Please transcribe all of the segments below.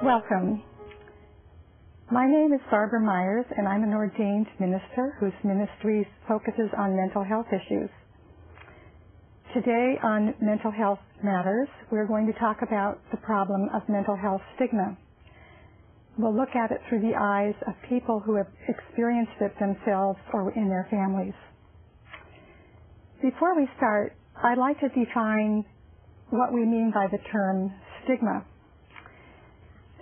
Welcome. My name is Barbara Meyers, and I'm an ordained minister whose ministry focuses on mental health issues. Today on Mental Health Matters, we're going to talk about the problem of mental health stigma. We'll look at it through the eyes of people who have experienced it themselves or in their families. Before we start, I'd like to define what we mean by the term stigma.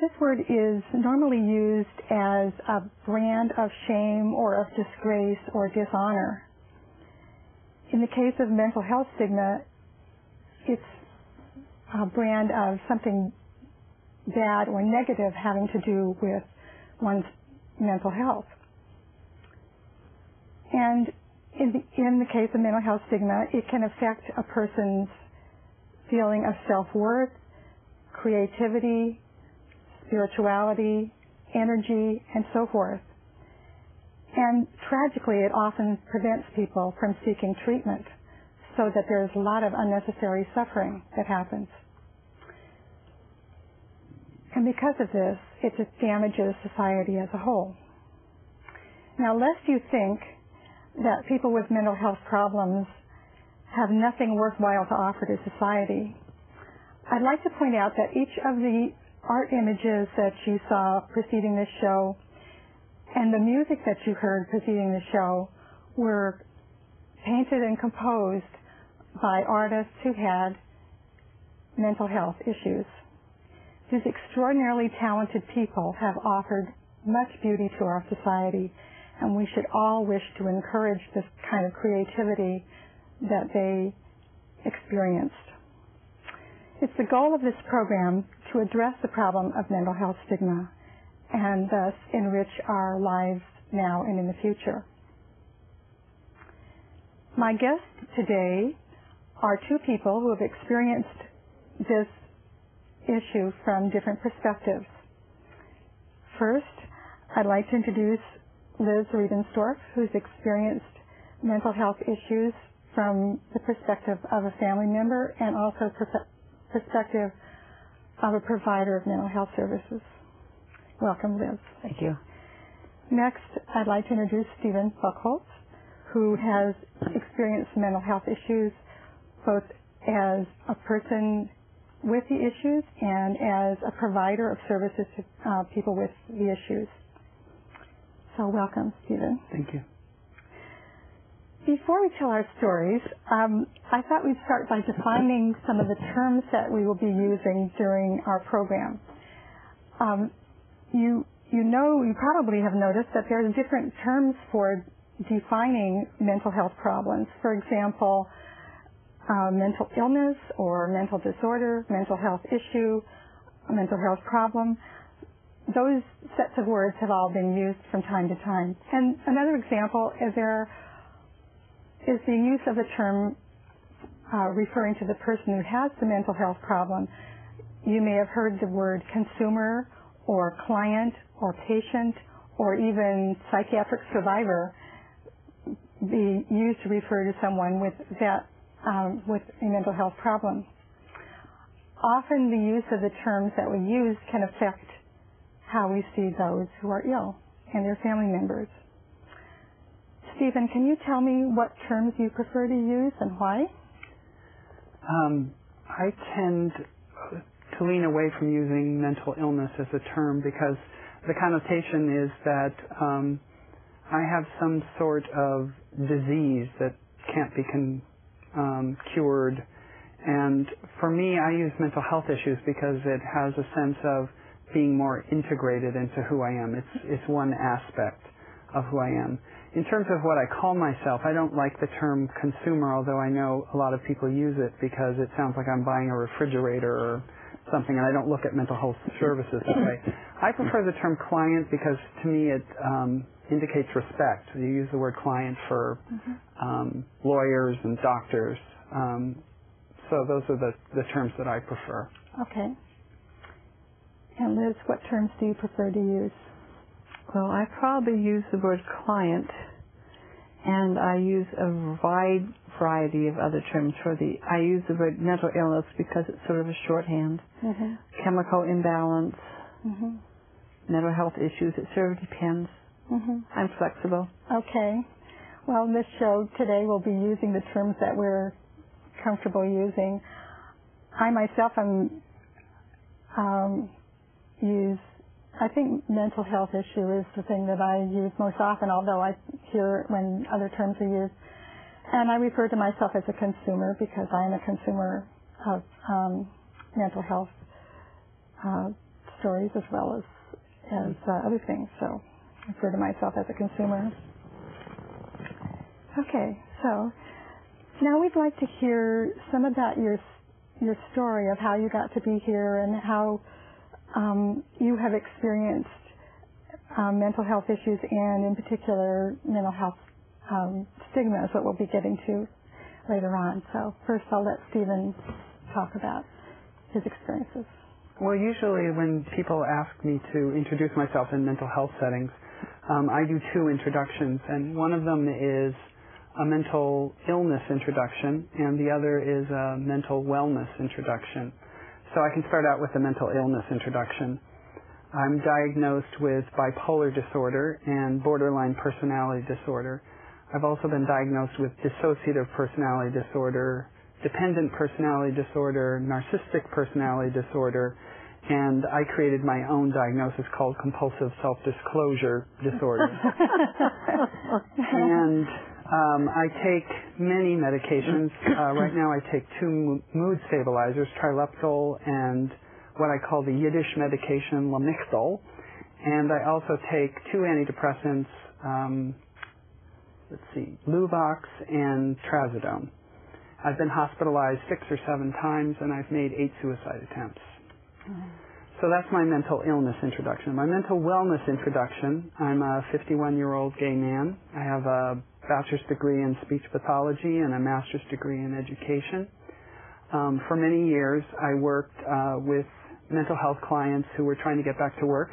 This word is normally used as a brand of shame or of disgrace or dishonor. In the case of mental health stigma, it's a brand of something bad or negative having to do with one's mental health. And in the case of mental health stigma, it can affect a person's feeling of self-worth, creativity, spirituality, energy, and so forth. And tragically, it often prevents people from seeking treatment, so that there's a lot of unnecessary suffering that happens. And because of this, it just damages society as a whole. Now, lest you think that people with mental health problems have nothing worthwhile to offer to society, I'd like to point out that each of the art images that you saw preceding this show and the music that you heard preceding the show were painted and composed by artists who had mental health issues. These extraordinarily talented people have offered much beauty to our society, and we should all wish to encourage this kind of creativity that they experienced. It's the goal of this program to address the problem of mental health stigma and thus enrich our lives now and in the future. My guests today are two people who have experienced this issue from different perspectives. First, I'd like to introduce Liz Riedensdorf, who's experienced mental health issues from the perspective of a family member and also perspective of a provider of mental health services. Welcome, Liz. Thank you. Next, I'd like to introduce Stephen Buchholz, who has experienced mental health issues both as a person with the issues and as a provider of services to people with the issues. So welcome, Stephen. Thank you. Before we tell our stories, I thought we'd start by defining some of the terms that we will be using during our program. You probably have noticed that there are different terms for defining mental health problems. For example, mental illness or mental disorder, mental health issue, mental health problem. Those sets of words have all been used from time to time. And another example is the use of the term referring to the person who has the mental health problem. You may have heard the word consumer or client or patient or even psychiatric survivor be used to refer to someone with a mental health problem. Often the use of the terms that we use can affect how we see those who are ill and their family members. Stephen, can you tell me what terms you prefer to use and why? I tend to lean away from using mental illness as a term because the connotation is that I have some sort of disease that can't be cured. And for me, I use mental health issues because it has a sense of being more integrated into who I am. It's one aspect of who I am. In terms of what I call myself, I don't like the term consumer, although I know a lot of people use it because it sounds like I'm buying a refrigerator or something, and I don't look at mental health services that way. I prefer the term client because to me it indicates respect. You use the word client for lawyers and doctors. So those are the terms that I prefer. Okay. And Liz, what terms do you prefer to use? Well, I probably use the word client, and I use a wide variety of other terms for I use the word mental illness because it's sort of a shorthand. Chemical imbalance, mental health issues. It sort of depends. I'm flexible. Okay. Well, in this show today we'll be using the terms that we're comfortable using. I myself I think mental health issue is the thing that I use most often, although I hear it when other terms are used. And I refer to myself as a consumer because I am a consumer of mental health stories as well as other things. So I refer to myself as a consumer. Okay, so now we'd like to hear some about your story of how you got to be here and how you have experienced mental health issues and in particular mental health stigma is what we'll be getting to later on. So first I'll let Stephen talk about his experiences. Well, usually when people ask me to introduce myself in mental health settings, I do two introductions, and one of them is a mental illness introduction, and the other is a mental wellness introduction. So I can start out with the mental illness introduction. I'm diagnosed with bipolar disorder and borderline personality disorder. I've also been diagnosed with dissociative personality disorder, dependent personality disorder, narcissistic personality disorder, and I created my own diagnosis called compulsive self-disclosure disorder. And I take many medications. Right now I take 2 mood stabilizers, Trileptal and what I call the Yiddish medication, Lamictal. And I also take 2 antidepressants, Luvox and Trazodone. I've been hospitalized 6 or 7 times, and I've made 8 suicide attempts. So that's my mental illness introduction. My mental wellness introduction, I'm a 51-year-old gay man. I have a bachelor's degree in speech pathology and a master's degree in education. For many years, I worked with mental health clients who were trying to get back to work.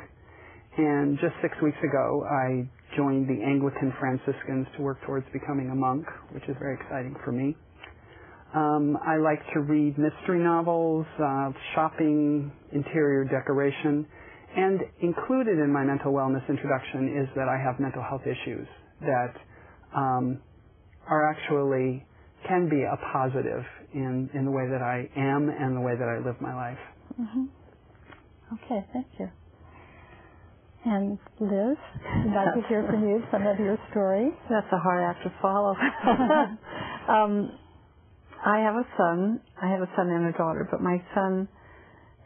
And just 6 weeks ago, I joined the Anglican Franciscans to work towards becoming a monk, which is very exciting for me. I like to read mystery novels, shopping, interior decoration, and included in my mental wellness introduction is that I have mental health issues that are actually can be a positive in the way that I am and the way that I live my life. Okay, thank you. And Liz, I'd like to hear from you some of your story. That's a hard act to follow. I have a son and a daughter, but my son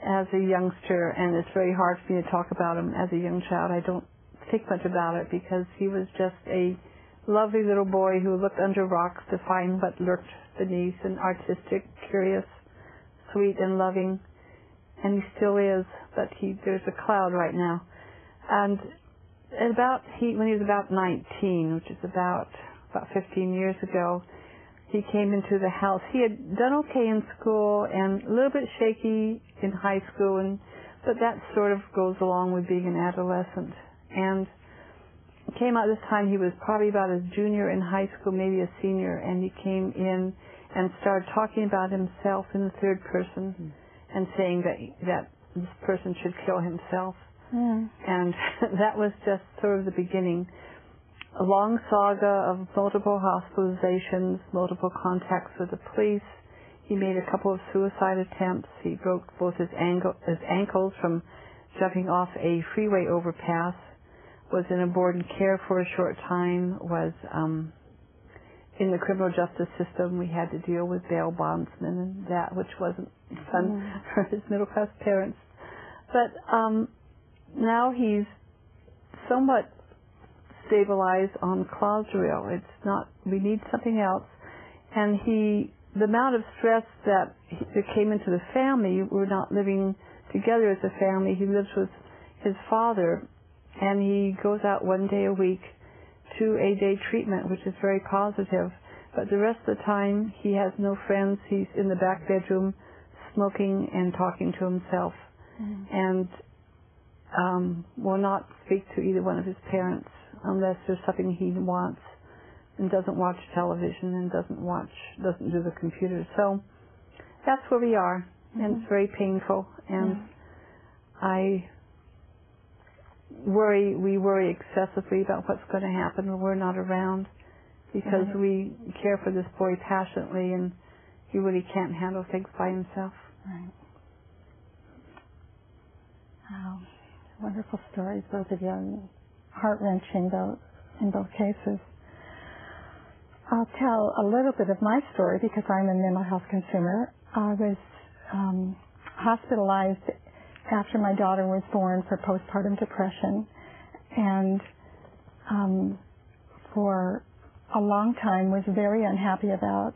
as a youngster, and it's very hard for me to talk about him as a young child. I don't think much about it because he was just a lovely little boy who looked under rocks to find what lurked beneath, and artistic, curious, sweet, and loving. And he still is, but there's a cloud right now. And when he was about 19, which is about 15 years ago, he came into the house. He had done okay in school and a little bit shaky in high school, but that sort of goes along with being an adolescent. And came out this time, he was probably about a junior in high school, maybe a senior, and he came in and started talking about himself in the third person and saying that this person should kill himself. And that was just sort of the beginning. A long saga of multiple hospitalizations, multiple contacts with the police. He made a couple of suicide attempts. He broke both his ankles from jumping off a freeway overpass, was in a board and care for a short time, was in the criminal justice system. We had to deal with bail bondsmen and that, which wasn't fun for his middle-class parents. But now he's somewhat stabilized on Clozaril. It's not, we need something else. And the amount of stress that came into the family, we're not living together as a family. He lives with his father, and he goes out 1 day a week to a day treatment, which is very positive. But the rest of the time, he has no friends. He's in the back bedroom smoking and talking to himself. And will not speak to either one of his parents unless there's something he wants, and doesn't watch television and doesn't do the computer. So that's where we are, and it's very painful. And I we worry excessively about what's going to happen when we're not around, because we care for this boy passionately, and he really can't handle things by himself. Right. Wow. Wonderful stories, both of you, and heart-wrenching in both cases. I'll tell a little bit of my story because I'm a mental health consumer. I was hospitalized after my daughter was born for postpartum depression, and for a long time was very unhappy about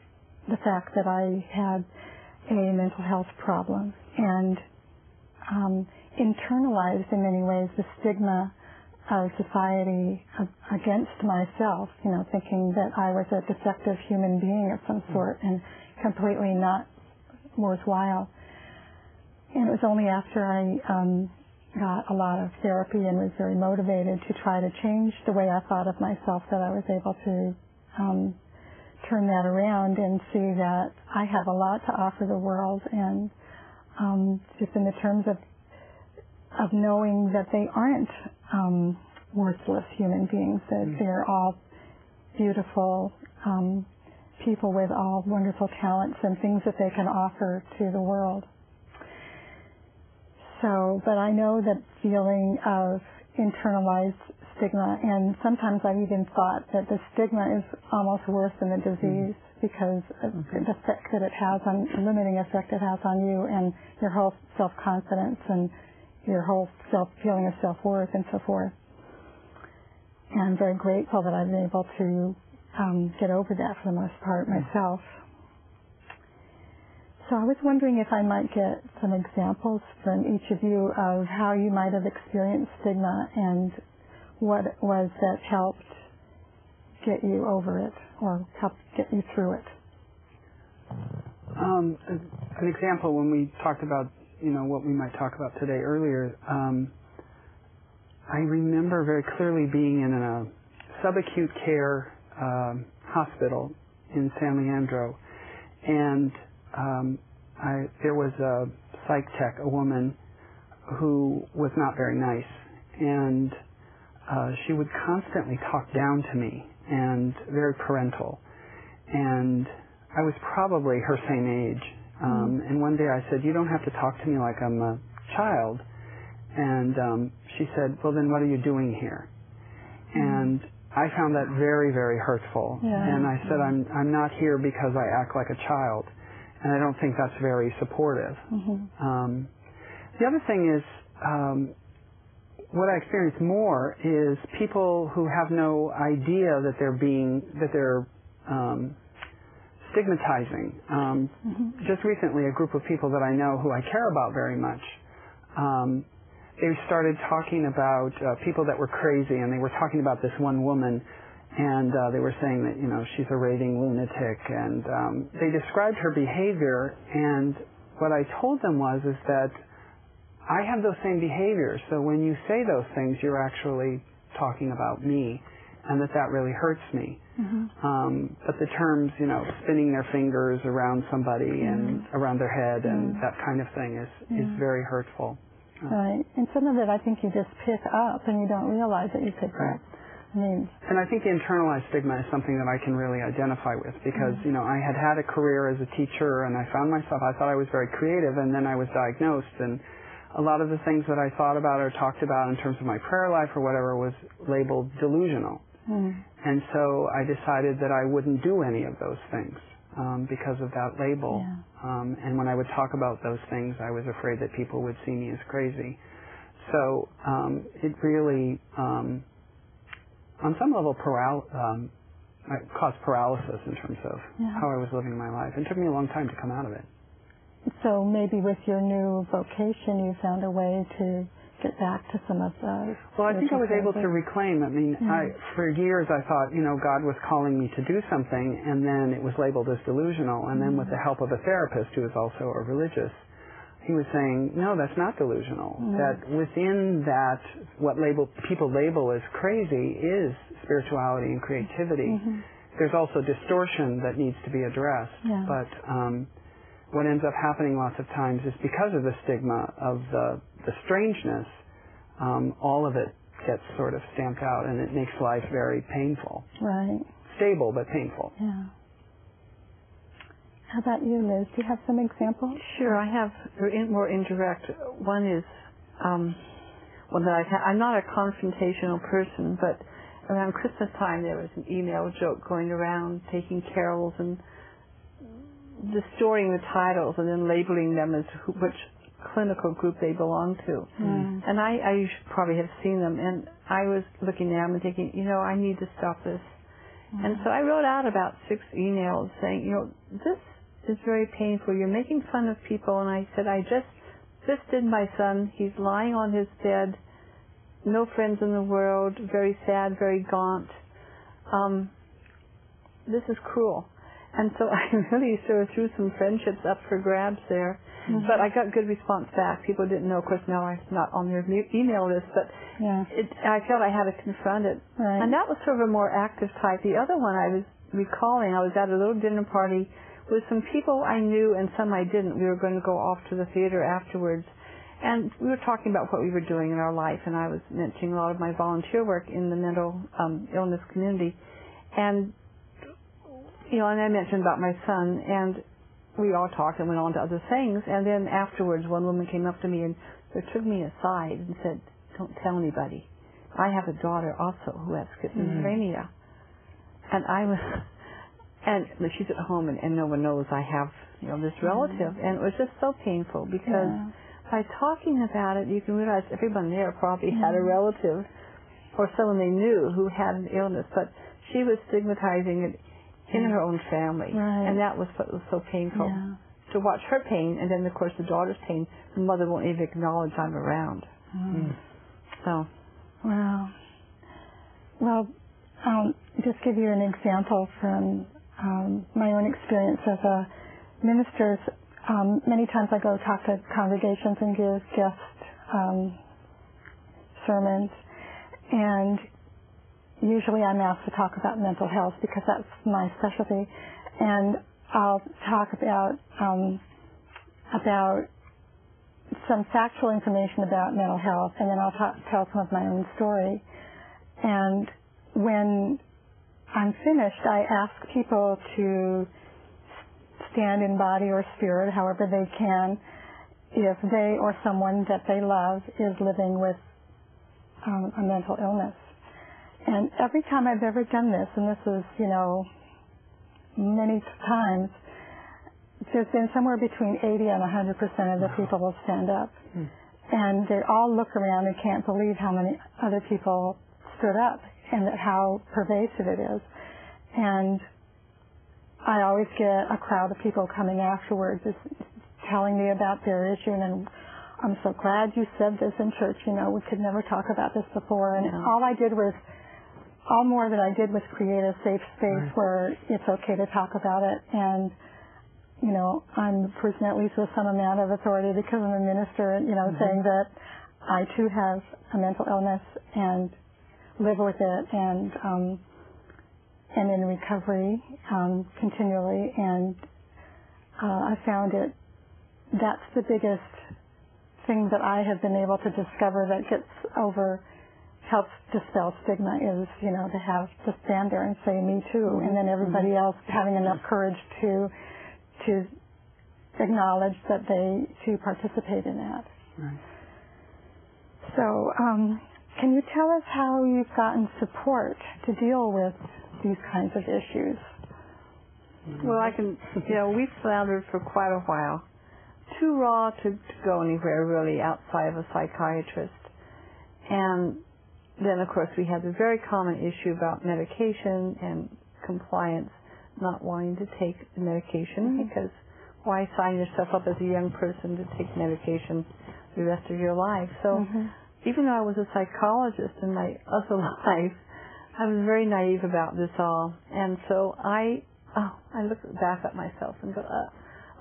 the fact that I had a mental health problem, and internalized in many ways the stigma of society against myself, thinking that I was a defective human being of some sort and completely not worthwhile. And it was only after I got a lot of therapy and was very motivated to try to change the way I thought of myself that I was able to turn that around and see that I have a lot to offer the world, and just in the terms of knowing that they aren't worthless human beings, that they're all beautiful people with all wonderful talents and things that they can offer to the world. So, but I know that feeling of internalized stigma, and sometimes I've even thought that the stigma is almost worse than the disease because of the effect that it has on, limiting effect it has on you and your whole self-confidence and your whole feeling of self-worth and so forth. And I'm very grateful that I've been able to get over that for the most part myself. So I was wondering if I might get some examples from each of you of how you might have experienced stigma and what it was that helped get you over it or helped get you through it. An example, when we talked about what we might talk about today earlier, I remember very clearly being in a subacute care hospital in San Leandro, and there was a psych tech, a woman who was not very nice, and she would constantly talk down to me and very parental, and I was probably her same age. And one day I said, "You don't have to talk to me like I'm a child." And she said, "Well, then what are you doing here?" And I found that very, very hurtful. Yeah. And I said, I'm not here because I act like a child. And I don't think that's very supportive. The other thing is, what I experience more is people who have no idea that they're stigmatizing. Just recently, a group of people that I know who I care about very much, they started talking about people that were crazy, and they were talking about this one woman, and they were saying that, she's a raving lunatic, and they described her behavior, and what I told them is that I have those same behaviors, so when you say those things, you're actually talking about me, and that really hurts me. But the terms, spinning their fingers around somebody and around their head and that kind of thing is very hurtful. Right. And some of it I think you just pick up and you don't realize that you pick up. And I think the internalized stigma is something that I can really identify with because, I had a career as a teacher and I found myself, I thought I was very creative, and then I was diagnosed, and a lot of the things that I thought about or talked about in terms of my prayer life or whatever was labeled delusional. And so I decided that I wouldn't do any of those things because of that label. And when I would talk about those things, I was afraid that people would see me as crazy. So it really, on some level, caused paralysis in terms of how I was living my life. It took me a long time to come out of it. So maybe with your new vocation, you found a way to get back to some of those. Well, I think I was able to reclaim. For years I thought, God was calling me to do something, and then it was labeled as delusional. And then with the help of a therapist who is also a religious, he was saying, no, that's not delusional. That within that, what people label as crazy is spirituality and creativity. There's also distortion that needs to be addressed. But what ends up happening lots of times is because of the stigma of the strangeness, all of it gets sort of stamped out, and it makes life very painful. Right. Stable, but painful. Yeah. How about you, Liz? Do you have some examples? Sure, I have more indirect. One is one that I'm not a confrontational person, but around Christmas time there was an email joke going around, taking carols and distorting the titles and then labeling them as which clinical group they belong to. Mm. And I probably have seen them, and I was looking at them and thinking, I need to stop this. Mm. And so I wrote out about 6 emails saying, this is very painful. You're making fun of people. And I said, this did my son. He's lying on his bed, no friends in the world, very sad, very gaunt. This is cruel. And so I really sort of threw some friendships up for grabs there. Mm-hmm. But I got good response back. People didn't know. Of course, now I'm not on their email list, but I felt I had to confront it. Right. And that was sort of a more active type. The other one I was recalling, I was at a little dinner party with some people I knew and some I didn't. We were going to go off to the theater afterwards. And we were talking about what we were doing in our life, and I was mentioning a lot of my volunteer work in the mental illness community. And and I mentioned about my son, and we all talked and went on to other things. And then afterwards, one woman came up to me and took me aside and said, "Don't tell anybody. I have a daughter also who has schizophrenia." And she's at home, and no one knows I have, this relative. And it was just so painful because by talking about it, you can realize everyone there probably had a relative or someone they knew who had an illness, but she was stigmatizing it in her own family. Right. And that was what was so painful. Yeah. To watch her pain, and then, of course, the daughter's pain, the mother won't even acknowledge I'm around. Mm. So. Wow. Well, I'll just give you an example from my own experience as a minister. Many times I go talk to congregations and give guest sermons, and usually I'm asked to talk about mental health because that's my specialty, and I'll talk about some factual information about mental health, and then I'll tell some of my own story. And when I'm finished, I ask people to stand in body or spirit, however they can, if they or someone that they love is living with a mental illness. And every time I've ever done this, and this is, many times, there's been somewhere between 80 and 100% of the people will stand up. Mm. And they all look around and can't believe how many other people stood up and how pervasive it is. And I always get a crowd of people coming afterwards just telling me about their issue, and I'm so glad you said this in church. We could never talk about this before. And all more that I did was create a safe space where it's okay to talk about it. And, I'm the person at least with some amount of authority because I'm a minister, saying that I too have a mental illness and live with it and in recovery continually. And I found that's the biggest thing that I have been able to discover that helps dispel stigma is, to stand there and say, me too, and then everybody else having enough courage to acknowledge that they too participate in that. Right. So, can you tell us how you've gotten support to deal with these kinds of issues? Well, I can, we've floundered for quite a while. Too raw to go anywhere really outside of a psychiatrist. And then, of course, we have the very common issue about medication and compliance, not wanting to take medication because why sign yourself up as a young person to take medication the rest of your life? So even though I was a psychologist in my other life, I was very naive about this all. And so I look back at myself and go,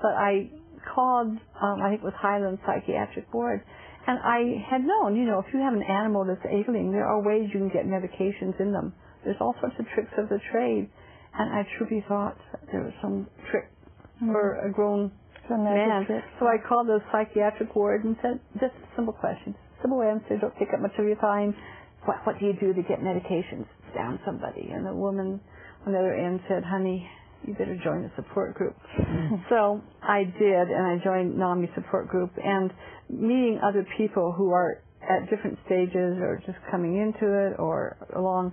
but I called, I think it was Highland Psychiatric Board, and I had known, if you have an animal that's ailing, there are ways you can get medications in them. There's all sorts of tricks of the trade. And I truly thought there was some trick for a grown man. So I called the psychiatric ward and said, just a simple question, simple answer, don't take up much of your time. what do you do to get medications down somebody? And the woman on the other end said, honey, you better join the support group. So I did, and I joined NAMI support group, and meeting other people who are at different stages or just coming into it or along,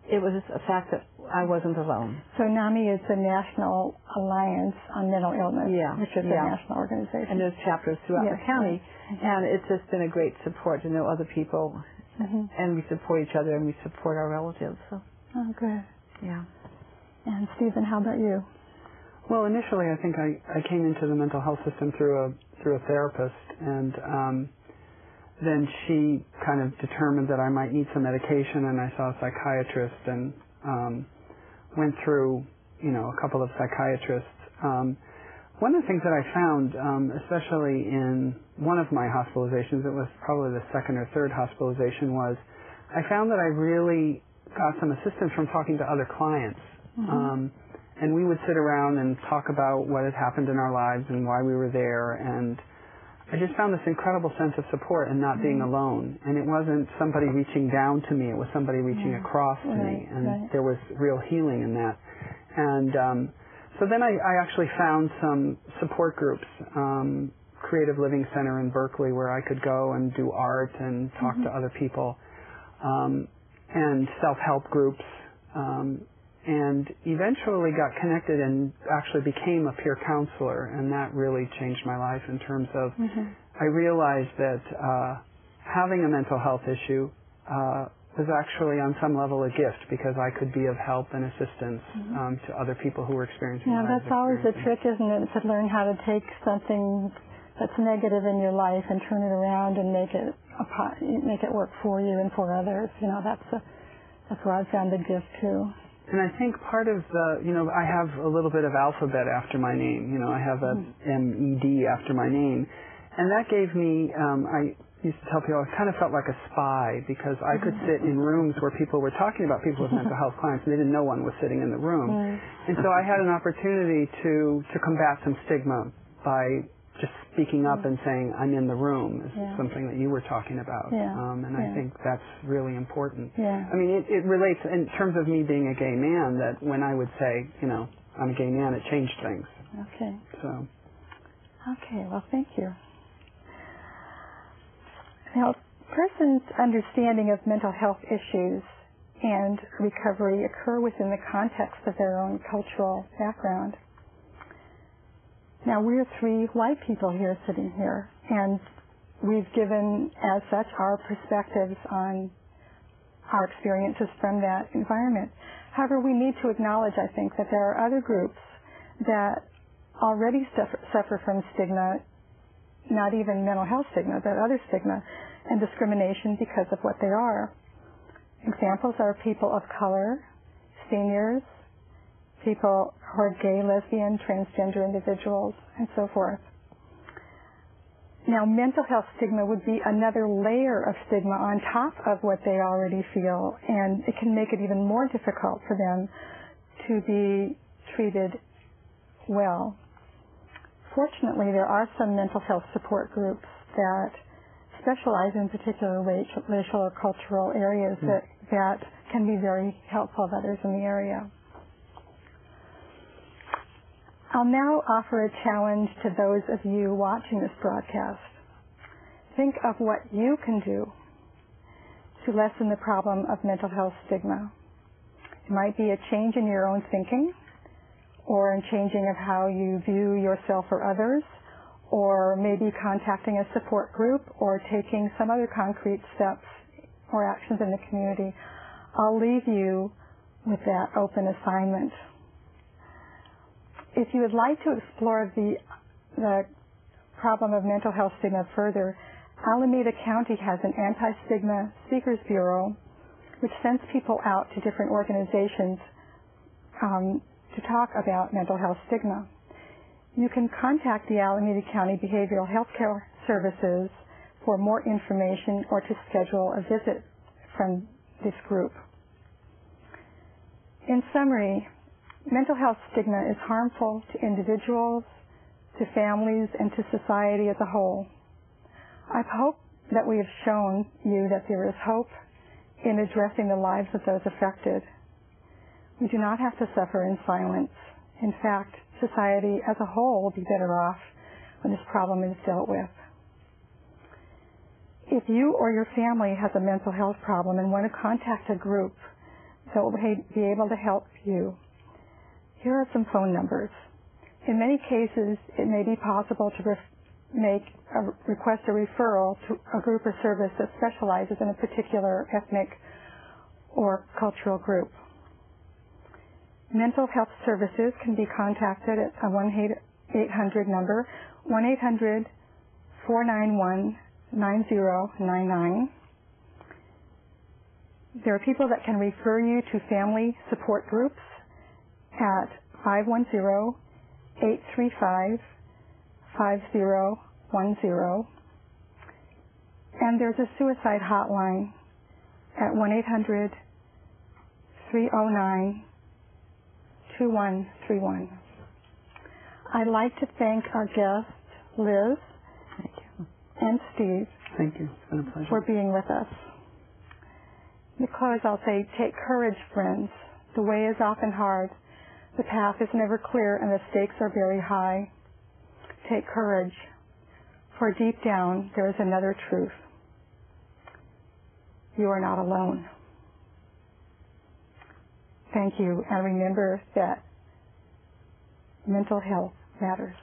it was just a fact that I wasn't alone. So NAMI is the National Alliance on Mental Illness, which is a national organization. And there's chapters throughout the county, and it's just been a great support to know other people, and we support each other and we support our relatives. So. Oh, good. Yeah. And Stephen, how about you? Well, initially I think I came into the mental health system through a therapist, and then she kind of determined that I might need some medication, and I saw a psychiatrist and went through, a couple of psychiatrists. One of the things that I found, especially in one of my hospitalizations, it was probably the second or third hospitalization, was I found that I really got some assistance from talking to other clients. And we would sit around and talk about what had happened in our lives and why we were there, and I just found this incredible sense of support and not being alone. And it wasn't somebody reaching down to me, it was somebody reaching across to me, and there was real healing in that. And so then I actually found some support groups, Creative Living Center in Berkeley, where I could go and do art and talk to other people, and self-help groups, and eventually got connected and actually became a peer counselor, and that really changed my life in terms of I realized that having a mental health issue was actually on some level a gift, because I could be of help and assistance to other people who were experiencing what I was that's always the trick, isn't it, to learn how to take something that's negative in your life and turn it around and make it work for you and for others. That's where I found the gift too. And I think part of I have a little bit of alphabet after my name. I have a M-E-D after my name. And that gave me, I used to tell people, I kind of felt like a spy, because I could sit in rooms where people were talking about people with mental health clients, and they didn't know one was sitting in the room. And so I had an opportunity to combat some stigma by just speaking up and saying, I'm in the room, is something that you were talking about. And I think that's really important. I mean, it relates in terms of me being a gay man, that when I would say, I'm a gay man, it changed things. Okay. So. Okay, well, thank you. Now, a person's understanding of mental health issues and recovery occur within the context of their own cultural background. Now, we're three white people here sitting here, and we've given, as such, our perspectives on our experiences from that environment. However, we need to acknowledge, I think, that there are other groups that already suffer from stigma, not even mental health stigma, but other stigma and discrimination because of what they are. Examples are people of color, seniors, people who are gay, lesbian, transgender individuals, and so forth. Now, mental health stigma would be another layer of stigma on top of what they already feel, and it can make it even more difficult for them to be treated well. Fortunately, there are some mental health support groups that specialize in particular racial or cultural areas that can be very helpful to others in the area. I'll now offer a challenge to those of you watching this broadcast. Think of what you can do to lessen the problem of mental health stigma. It might be a change in your own thinking, or in changing of how you view yourself or others, or maybe contacting a support group, or taking some other concrete steps or actions in the community. I'll leave you with that open assignment. If you would like to explore the problem of mental health stigma further, Alameda County has an anti-stigma speakers bureau which sends people out to different organizations to talk about mental health stigma. You can contact the Alameda County Behavioral Health Care Services for more information or to schedule a visit from this group. In summary, mental health stigma is harmful to individuals, to families, and to society as a whole. I hope that we have shown you that there is hope in addressing the lives of those affected. We do not have to suffer in silence. In fact, society as a whole will be better off when this problem is dealt with. If you or your family has a mental health problem and want to contact a group that will be able to help you, here are some phone numbers. In many cases, it may be possible to request a referral to a group or service that specializes in a particular ethnic or cultural group. Mental health services can be contacted at a 1-800 number, 1-800-491-9099. There are people that can refer you to family support groups at 510-835-5010. And there's a suicide hotline at 1-800-309-2131. I'd like to thank our guests, Liz and Steve, Thank you. It's been a pleasure. for being with us. To close, I'll say, take courage, friends. The way is often hard. The path is never clear and the stakes are very high. Take courage, for deep down there is another truth. You are not alone. Thank you, and remember that mental health matters.